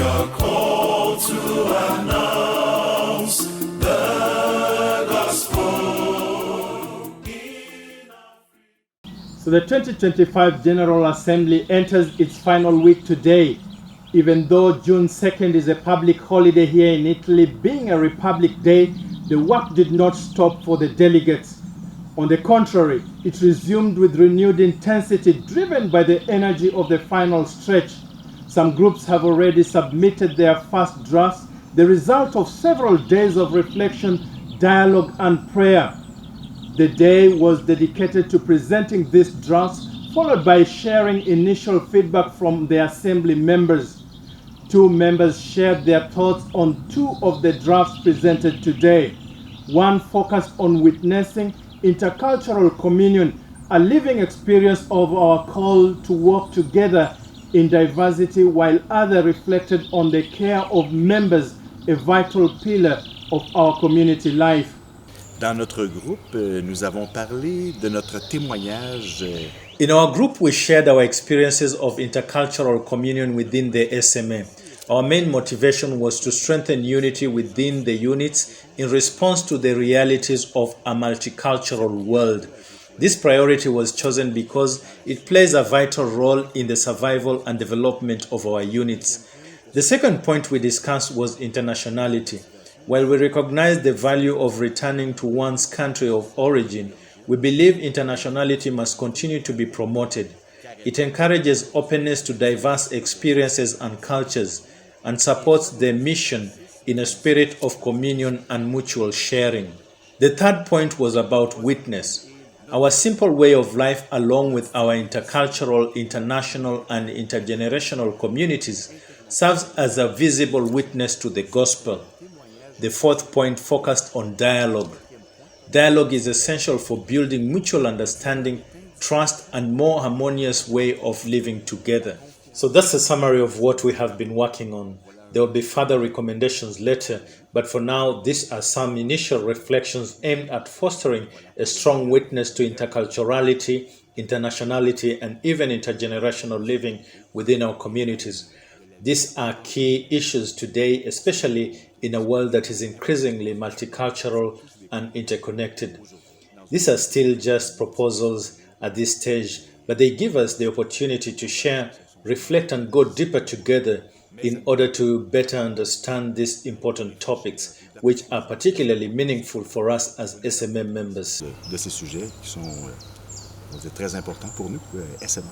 are called to announce the gospel. So the 2025 General Assembly enters its final week today. Even though June 2nd is a public holiday here in Italy, being a Republic Day, the work did not stop for the delegates. On the contrary, it resumed with renewed intensity, driven by the energy of the final stretch. Some groups have already submitted their first drafts, the result of several days of reflection, dialogue, and prayer. The day was dedicated to presenting these drafts, followed by sharing initial feedback from the Assembly members. Two members shared their thoughts on two of the drafts presented today. One focused on witnessing intercultural communion, a living experience of our call to work together in diversity, while other reflected on the care of members, a vital pillar of our community life. Dans notre groupe, nous avons parlé de notre témoignage. In our group, we shared our experiences of intercultural communion within the SMA. Our main motivation was to strengthen unity within the units in response to the realities of a multicultural world. This priority was chosen because it plays a vital role in the survival and development of our units. The second point we discussed was internationality. While we recognize the value of returning to one's country of origin, we believe internationality must continue to be promoted. It encourages openness to diverse experiences and cultures, and supports the mission in a spirit of communion and mutual sharing. The third point was about witness. Our simple way of life, along with our intercultural, international, and intergenerational communities, serves as a visible witness to the gospel. The fourth point focused on dialogue. Dialogue is essential for building mutual understanding, trust, and more harmonious way of living together. So that's a summary of what we have been working on. There will be further recommendations later, but for now, these are some initial reflections aimed at fostering a strong witness to interculturality, internationality, and even intergenerational living within our communities. These are key issues today, especially in a world that is increasingly multicultural and interconnected. These are still just proposals at this stage, but they give us the opportunity to share, reflect, and go deeper together in order to better understand these important topics, which are particularly meaningful for us as SMA members. De ces sujets qui sont très importants pour nous, SMA.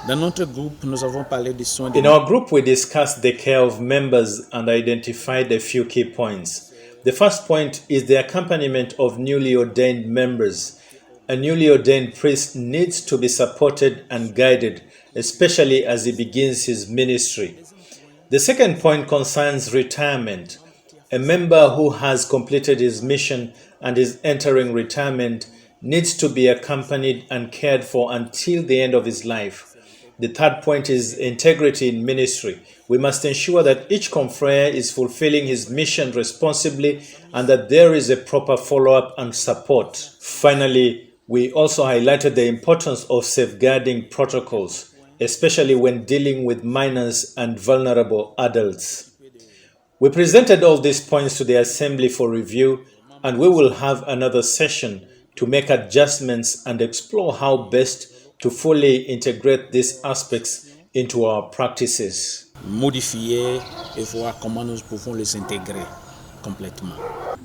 Dans notre groupe, nous avons parlé du soin. In our group, we discussed the care of members and identified a few key points. The first point is the accompaniment of newly ordained members. A newly ordained priest needs to be supported and guided, especially as he begins his ministry. The second point concerns retirement. A member who has completed his mission and is entering retirement needs to be accompanied and cared for until the end of his life. The third point is integrity in ministry. We must ensure that each confrere is fulfilling his mission responsibly and that there is a proper follow-up and support. Finally, we also highlighted the importance of safeguarding protocols, especially when dealing with minors and vulnerable adults. We presented all these points to the Assembly for review, and we will have another session to make adjustments and explore how best to fully integrate these aspects into our practices. Modifier et voir comment nous pouvons les intégrer complètement.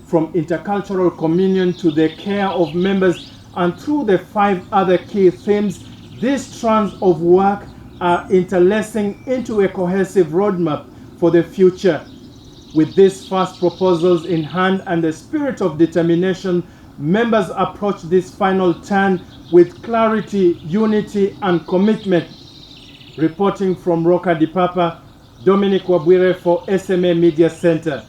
From intercultural communion to the care of members and through the 5 other key themes, these strands of work are interlacing into a cohesive roadmap for the future. With these first proposals in hand and the spirit of determination, members approach this final turn with clarity, unity, and commitment. Reporting from Roca di Papa, Dominic Wabwire for SMA Media Center.